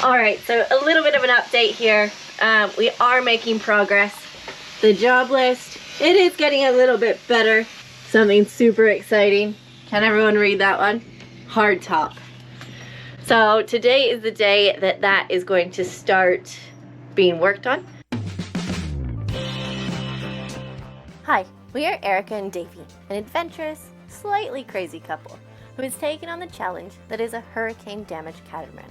Alright, so a little bit of an update here. We are making progress. The job list, it is getting a little bit better. Something super exciting. Can everyone read that one? Hardtop. So today is the day that is going to start being worked on. Hi, we are Erica and Davy, an adventurous, slightly crazy couple who has taken on the challenge that is a hurricane-damaged catamaran.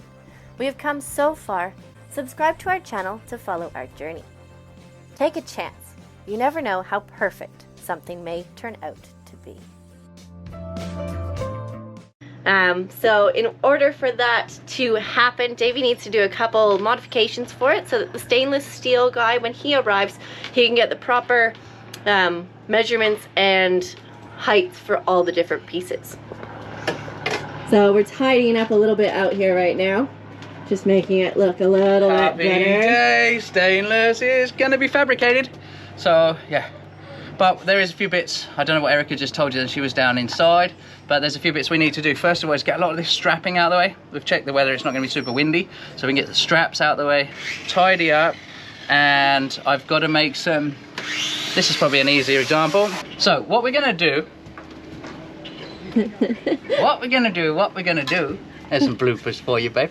We have come so far. Subscribe to our channel to follow our journey. Take a chance. You never know how perfect something may turn out to be. So in order for that to happen, Davy needs to do a couple modifications for it so that the stainless steel guy, when he arrives, he can get the proper measurements and heights for all the different pieces. So we're tidying up a little bit out here right now. Just making it look a little bit better. Day, stainless is going to be fabricated. So, yeah. But there is a few bits. I don't know what Erica just told you that she was down inside. But there's a few bits we need to do. First of all is get a lot of this strapping out of the way. We've checked the weather. It's not going to be super windy. So we can get the straps out of the way. Tidy up. And I've got to make some... This is probably an easier example. So, what we're going to do... What we're going to do... There's some bloopers for you, babe.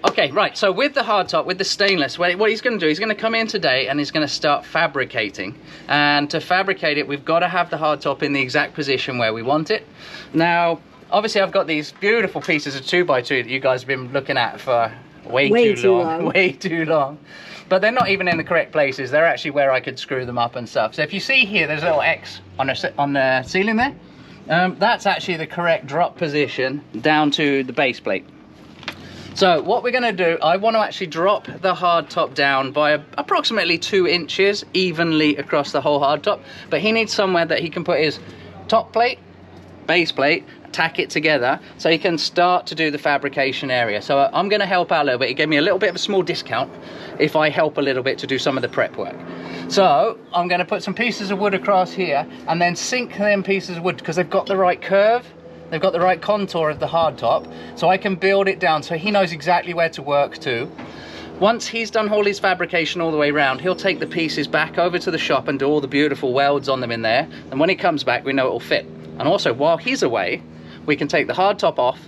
Okay, right, so with the hardtop, with the stainless, what he's going to do, he's going to come in today and he's going to start fabricating. And to fabricate it, we've got to have the hardtop in the exact position where we want it. Now, obviously I've got these beautiful pieces of 2x2 that you guys have been looking at for way too long. But they're not even in the correct places. They're actually where I could screw them up and stuff. So if you see here, there's a little X on the ceiling there. That's actually the correct drop position down to the base plate. So what we're going to do, I want to actually drop the hardtop down by approximately 2 inches evenly across the whole hardtop. But he needs somewhere that he can put his top plate, base plate, tack it together so he can start to do the fabrication area. So I'm going to help out a little bit. He gave me a little bit of a small discount if I help a little bit to do some of the prep work. So I'm going to put some pieces of wood across here and then sink them pieces of wood because they've got the right curve. They've got the right contour of the hardtop, so I can build it down so he knows exactly where to work to. Once he's done all his fabrication all the way around, he'll take the pieces back over to the shop and do all the beautiful welds on them in there. And when he comes back, we know it'll fit. And also, while he's away, we can take the hardtop off,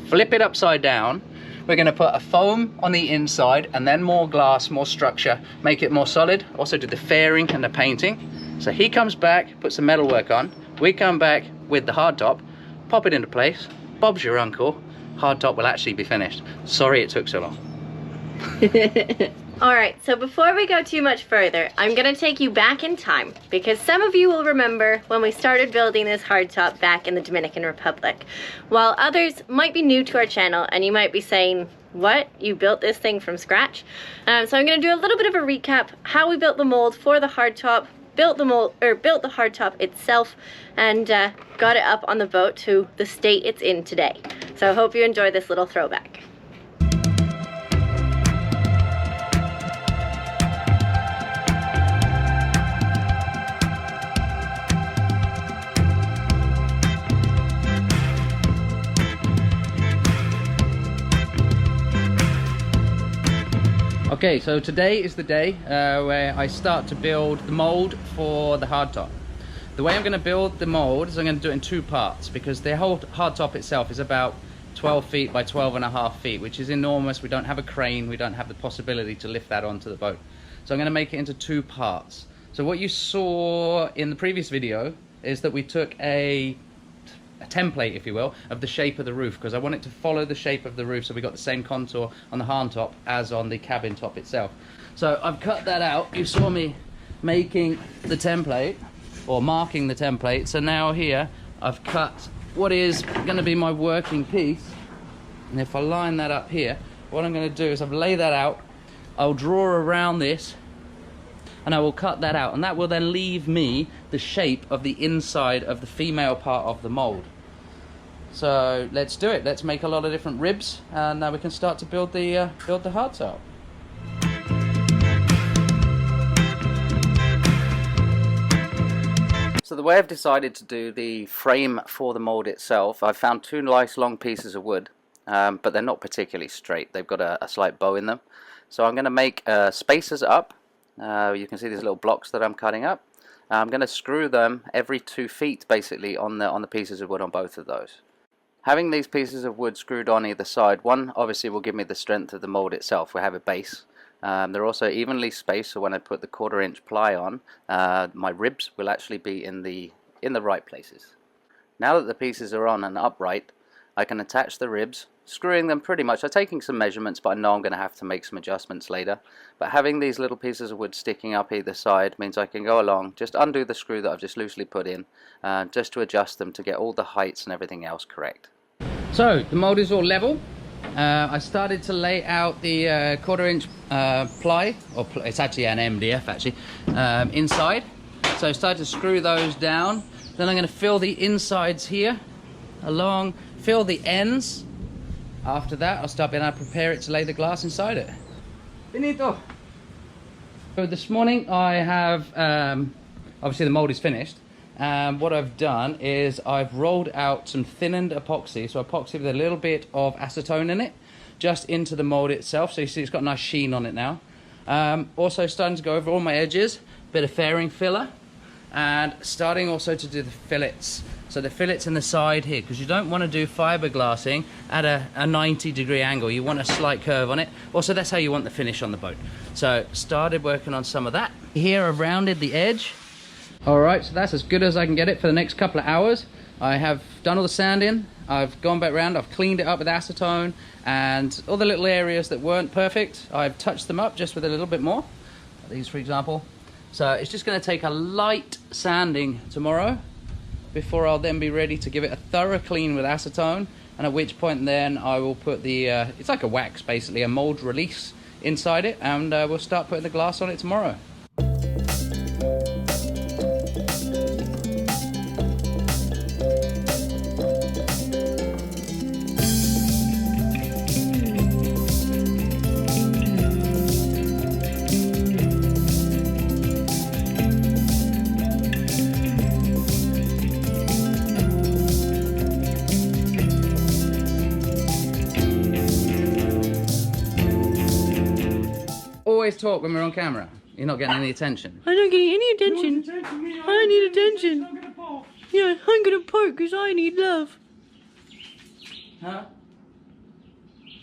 flip it upside down. We're going to put a foam on the inside and then more glass, more structure, make it more solid. Also do the fairing and the painting. So he comes back, puts the metal work on. We come back with the hardtop. Pop it into place. Bob's your uncle. Hardtop will actually be finished. Sorry it took so long. Alright, so before we go too much further, I'm going to take you back in time because some of you will remember when we started building this hardtop back in the Dominican Republic. While others might be new to our channel and you might be saying, what? You built this thing from scratch? So I'm going to do a little bit of a recap how we built the mold for the hardtop, built the hardtop itself, and got it up on the boat to the state it's in today. So I hope you enjoy this little throwback. Okay, so today is the day where I start to build the mold for the hardtop. The way I'm going to build the mold is I'm going to do it in 2 parts because the whole hardtop itself is about 12 feet by 12.5 feet, which is enormous. We don't have a crane, we don't have the possibility to lift that onto the boat. So I'm going to make it into 2 parts. So what you saw in the previous video is that we took a template, if you will, of the shape of the roof because I want it to follow the shape of the roof so we got the same contour on the hardtop as on the cabin top itself. So I've cut that out. You saw me making the template or marking the template. So now here I've cut what is going to be my working piece, and if I line that up here, what I'm going to do is I've laid that out. I'll draw around this and I will cut that out, and that will then leave me the shape of the inside of the female part of the mold. So let's do it. Let's make a lot of different ribs, and now we can start to build the hardtop. So the way I've decided to do the frame for the mold itself, I've found 2 nice long pieces of wood. but they're not particularly straight. They've got a slight bow in them. So I'm going to make spacers up. You can see these little blocks that I'm cutting up. I'm going to screw them every 2 feet basically on the pieces of wood on both of those. Having these pieces of wood screwed on either side, one obviously will give me the strength of the mold itself. We have a base. They're also evenly spaced, so when I put the 1/4 inch ply on, my ribs will actually be in the right places. Now that the pieces are on and upright, I can attach the ribs, screwing them pretty much. I'm taking some measurements, but I know I'm going to have to make some adjustments later. But having these little pieces of wood sticking up either side means I can go along, just undo the screw that I've just loosely put in, just to adjust them to get all the heights and everything else correct. So the mold is all level. I started to lay out the 1/4 inch ply, or it's actually an MDF actually, inside. So I started to screw those down. Then I'm going to fill the insides here along, fill the ends. After that I'll start being able to prepare it to lay the glass inside it. Finito! So this morning I have, obviously the mold is finished. What I've done is I've rolled out some thinning epoxy, so epoxy with a little bit of acetone in it, just into the mold itself, so you see it's got a nice sheen on it now. Also starting to go over all my edges, bit of fairing filler, and starting also to do the fillets. So the fillets in the side here, because you don't want to do fiberglassing at a 90-degree angle. You want a slight curve on it. Also, that's how you want the finish on the boat. So started working on some of that. Here I've rounded the edge. Alright, so that's as good as I can get it for the next couple of hours. I have done all the sanding, I've gone back around, I've cleaned it up with acetone, and all the little areas that weren't perfect, I've touched them up just with a little bit more. These, for example. So it's just going to take a light sanding tomorrow before I'll then be ready to give it a thorough clean with acetone, and at which point then I will put the, it's like a wax basically, a mold release inside it, and we'll start putting the glass on it tomorrow. Always talk when we're on camera. You're not getting any attention. I don't get any attention. I need attention. Yeah, I'm gonna park because I need love. Huh?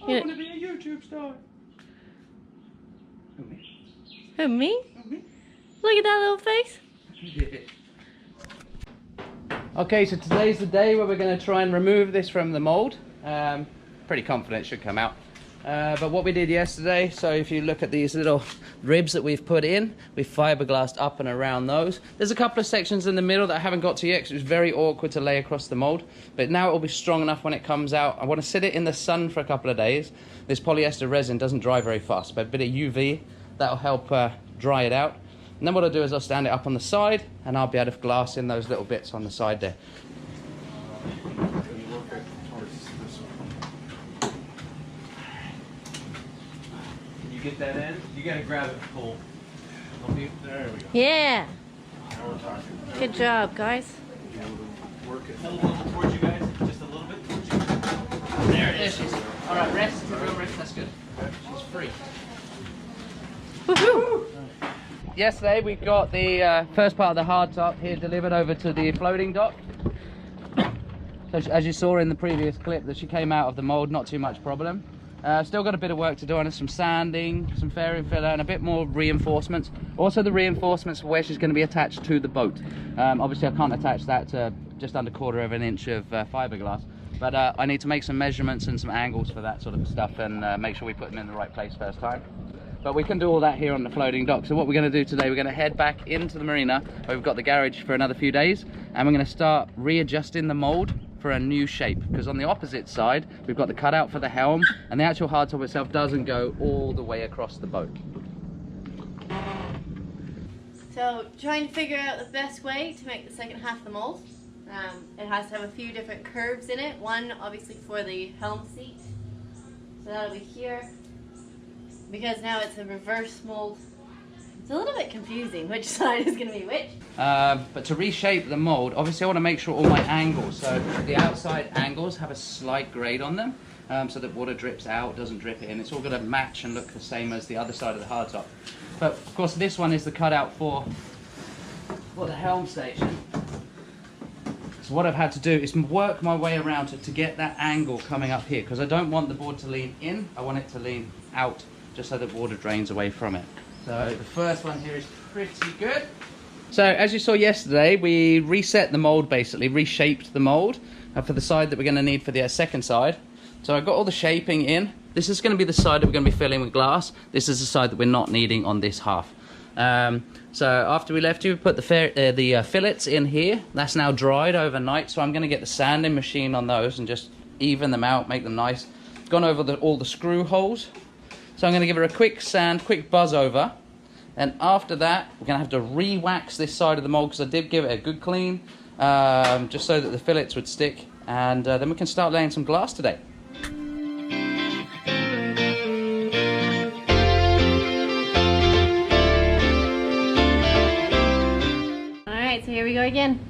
Yeah. I want to be a YouTube star. Who, me? Look at that little face. Okay, so today's the day where we're going to try and remove this from the mold. Pretty confident it should come out. But what we did yesterday, so if you look at these little ribs that we've put in, we've fiberglassed up and around those. There's a couple of sections in the middle that I haven't got to yet because it was very awkward to lay across the mold. But now it will be strong enough when it comes out. I want to sit it in the sun for a couple of days. This polyester resin doesn't dry very fast, but a bit of UV, that'll help dry it out. And then what I'll do is I'll stand it up on the side and I'll be able to glass in those little bits on the side there. You get that in? You gotta grab it full. There we go. Yeah. Good job, guys. Work it. A little towards you guys. Just a little bit towards you. There it is. All right, rest. Real rest. That's good. She's free. Woohoo! Yesterday we got the first part of the hardtop here delivered over to the floating dock. So as you saw in the previous clip, that she came out of the mold, not too much problem. Still got a bit of work to do on it, some sanding, some fairing filler, and a bit more reinforcements. Also the reinforcements for where she's going to be attached to the boat. Obviously I can't attach that to just under 1/4 inch of fiberglass, but I need to make some measurements and some angles for that sort of stuff, and make sure we put them in the right place first time. But we can do all that here on the floating dock. So what we're going to do today, we're going to head back into the marina where we've got the garage for another few days, and we're going to start readjusting the mold for a new shape, because on the opposite side we've got the cutout for the helm, and the actual hardtop itself doesn't go all the way across the boat. So, trying to figure out the best way to make the second half of the mold. It has to have a few different curves in it. One, obviously, for the helm seat. So that'll be here. Because now it's a reverse mold, it's a little bit confusing which side is going to be which. But to reshape the mold, obviously I want to make sure all my angles, so the outside angles have a slight grade on them. so that water drips out, doesn't drip in. It's all going to match and look the same as the other side of the hardtop. But of course this one is the cutout for the helm station. So what I've had to do is work my way around to get that angle coming up here, because I don't want the board to lean in, I want it to lean out, just so that water drains away from it. So the first one here is pretty good. So as you saw yesterday, we reset the mold, basically reshaped the mold for the side that we're going to need for the second side. So I got all the shaping in. This is going to be the side that we're going to be filling with glass. This is the side that we're not needing on this half. So after we left you, we put the fillets in here. That's now dried overnight, so I'm going to get the sanding machine on those and just even them out, make them nice. Gone over all the screw holes. So I'm going to give her a quick sand, quick buzz over. And after that, we're going to have to re-wax this side of the mold, because I did give it a good clean, just so that the fillets would stick. And then we can start laying some glass today. Alright, so here we go again.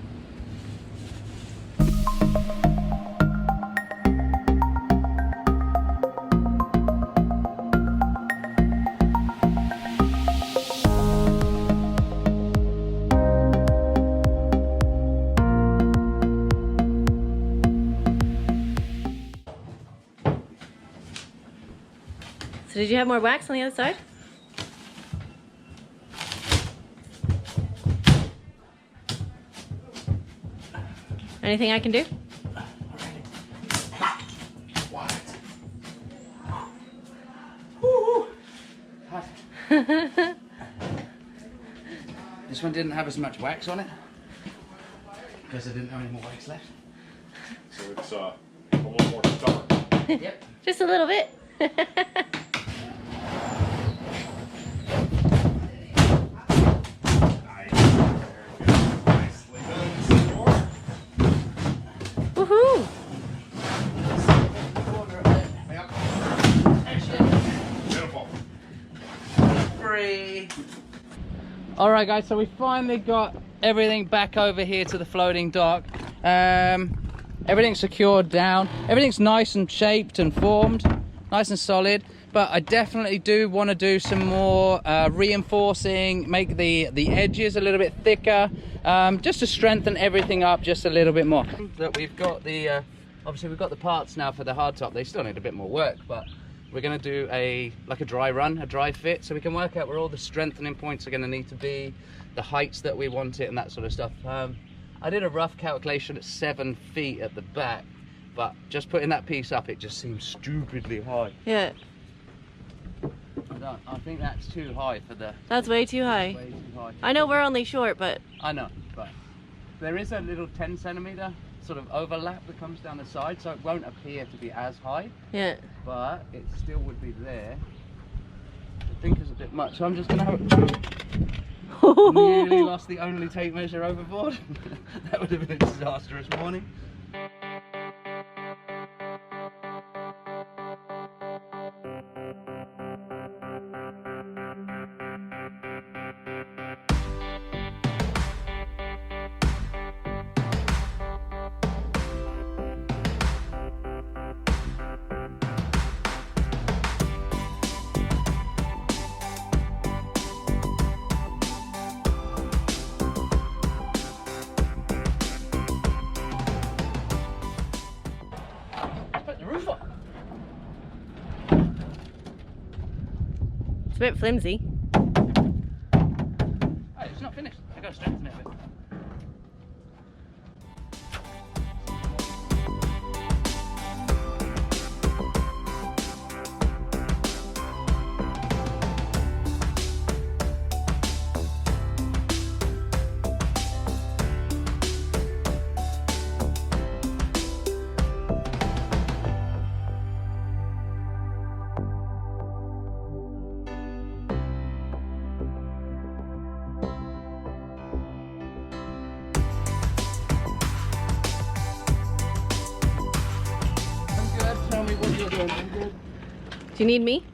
So did you have more wax on the other side? Anything I can do? What? Woo! This one didn't have as much wax on it, because I didn't have any more wax left. So it's a little more stubborn. Yep. Just a little bit. Woohoo! Beautiful. Free. All right, guys. So we finally got everything back over here to the floating dock. Everything's secured down. Everything's nice and shaped and formed, nice and solid. But I definitely do want to do some more reinforcing, make the edges a little bit thicker, just to strengthen everything up just a little bit more. That we've got the obviously we've got the parts now for the hardtop. They still need a bit more work, but we're going to do a dry run, a dry fit, so we can work out where all the strengthening points are going to need to be, the heights that we want it, and that sort of stuff. I did a rough calculation at 7 feet at the back, but just putting that piece up, it just seems stupidly high. Yeah. I think that's too high for the... That's way too high. Way too high. I know we're only short, but... I know, but there is a little 10 centimeter sort of overlap that comes down the side, so it won't appear to be as high. Yeah. But it still would be there. I think it's a bit much, so I'm just going to have... Nearly lost the only tape measure overboard. That would have been a disastrous morning. It's a bit flimsy. Oh, it's not finished. I gotta strengthen it a bit. Do you need me?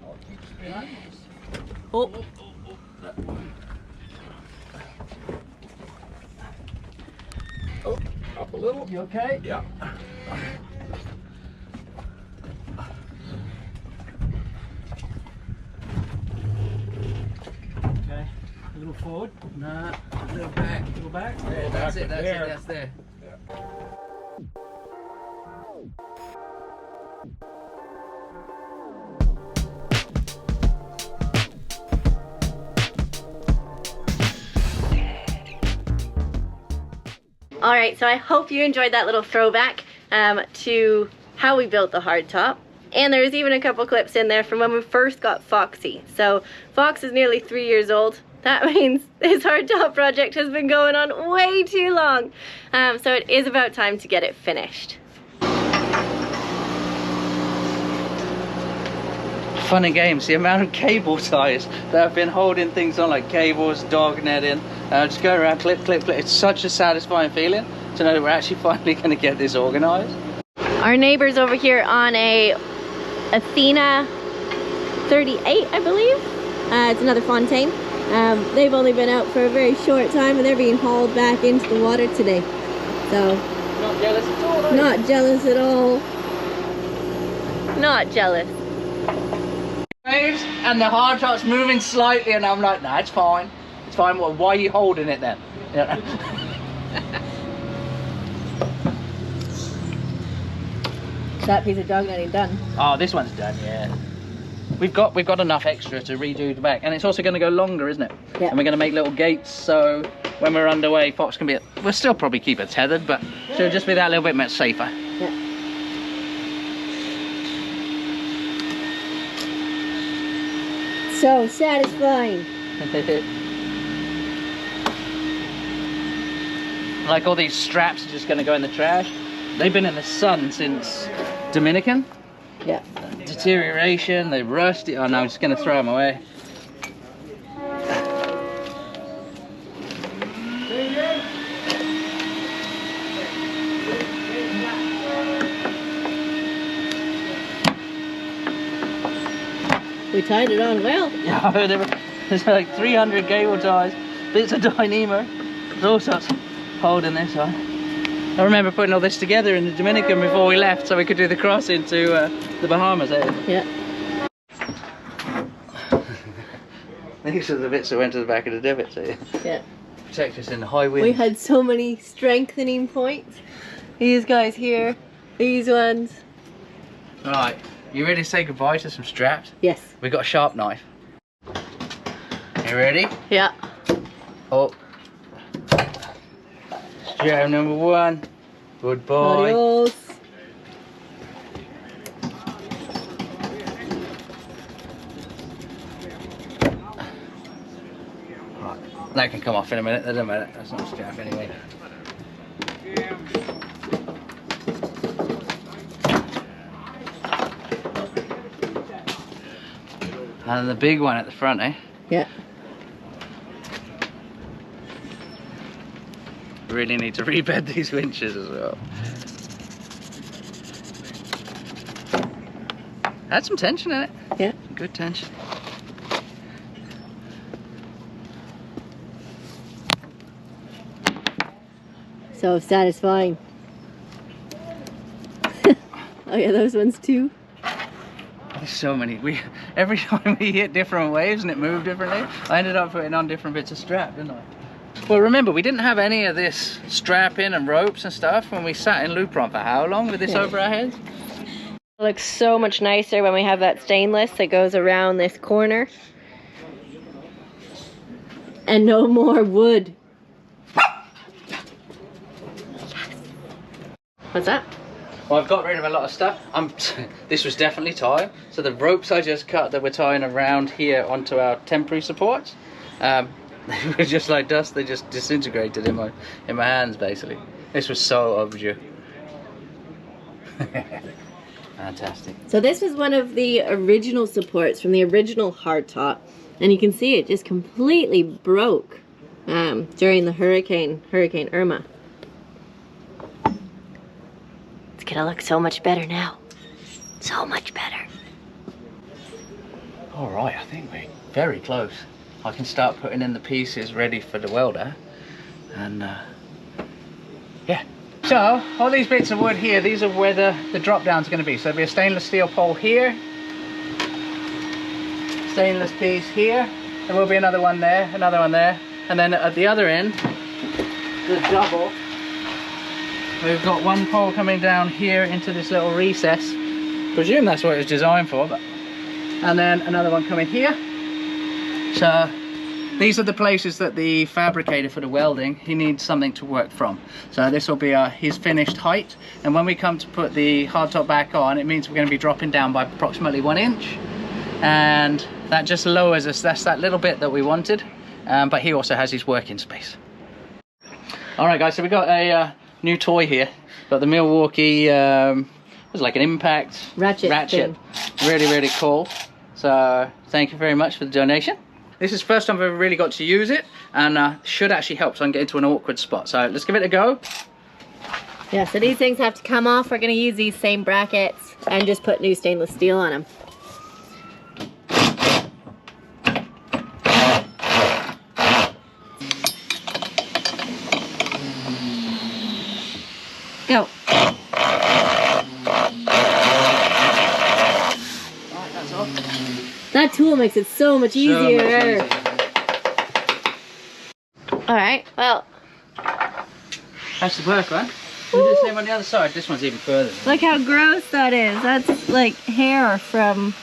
Oh. Oh, up a little. You okay? Yeah. little forward. Nah, a little back. A little back. There, that's it, there. that's there. Alright, so I hope you enjoyed that little throwback to how we built the hardtop. And there's even a couple clips in there from when we first got Foxy. So Fox is nearly 3 years old. That means this hardtop project has been going on way too long. So it is about time to get it finished. Fun and games, the amount of cable ties that have been holding things on, like cables, dog netting, just go around, clip, clip, clip. It's such a satisfying feeling to know that we're actually finally going to get this organized. Our neighbors over here on a Athena 38, I believe. It's another Fountaine. They've only been out for a very short time and they're being hauled back into the water today. So, Not jealous at all, are you? not jealous at all. Not jealous. Waves, and the hardtop's moving slightly, and I'm like, nah, it's fine. It's fine. Well, why are you holding it then? Yeah. That piece of dog netting done. Oh, this one's done, yeah. We've got enough extra to redo the back, and it's also going to go longer, isn't it? Yeah. And we're going to make little gates, so when we're underway, Fox can be. We'll still probably keep it tethered, but she'll just be that little bit much safer. Yeah. So satisfying. Like all these straps are just going to go in the trash. They've been in the sun since Dominican. Yeah. Deterioration, they rusty. Oh no, I'm just going to throw them away. We tied it on well. Yeah, there's like 300 cable ties, bits of dynamo, there's all sorts holding this on. I remember putting all this together in the Dominican before we left so we could do the crossing to the Bahamas. Yeah. These are the bits that went to the back of the divot, see? Yeah. Protect us in the high wind. We had so many strengthening points. These guys here, these ones. Right, you ready to say goodbye to some straps? Yes. We got a sharp knife. You ready? Yeah. Oh. Strap number 1. Goodbye. Adios. Right, that can come off in a minute. That doesn't matter. That's not a strap anyway. And the big one at the front, eh? Yeah. Really need to rebed these winches as well. Had some tension in it. Yeah. Good tension. So satisfying. Oh yeah, those ones too. There's so many. Every time we hit different waves and it moved differently, I ended up putting on different bits of strap, didn't I? Well, remember, we didn't have any of this strapping and ropes and stuff when we sat in Luperon for how long with this over our heads? It looks so much nicer when we have that stainless that goes around this corner. And no more wood. What's that? Well, I've got rid of a lot of stuff. This was definitely time. So the ropes I just cut that we're tying around here onto our temporary supports, they were just like dust. They just disintegrated in my hands, basically. This was so overdue. Fantastic. So this was one of the original supports from the original hardtop, and you can see it just completely broke during the Hurricane Irma. It's gonna look so much better now. So much better. All right, I think we're very close. I can start putting in the pieces ready for the welder, and yeah. So all these bits of wood here, these are where the drop down's going to be. So there'll be a stainless steel pole here, stainless piece here, There will be another one there, and then at the other end, the double, we've got one pole coming down here into this little recess. Presume that's what it was designed for, but, and then another one coming here. So these are the places that the fabricator for the welding, he needs something to work from. So this will be his finished height, and when we come to put the hardtop back on, it means we're going to be dropping down by approximately 1 inch, and that just lowers us. That's that little bit that we wanted, but he also has his working space. All right, guys, so we got a new toy here. Got the Milwaukee, it's like an impact ratchet. Thing. Really cool. So thank you very much for the donation. This is the first time I've ever really got to use it, and should actually help so I can get into an awkward spot. So let's give it a go. Yeah, so these things have to come off. We're gonna use these same brackets and just put new stainless steel on them. Go. That tool makes it so much easier. Alright, well. That's the work, right? Do the same on the other side. This one's even further. Look how gross that is. That's like hair from...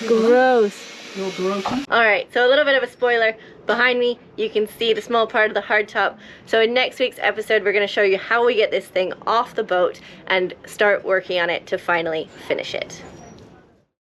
Gross. Alright, so a little bit of a spoiler. Behind me, you can see the small part of the hardtop. So in next week's episode, we're going to show you how we get this thing off the boat and start working on it to finally finish it.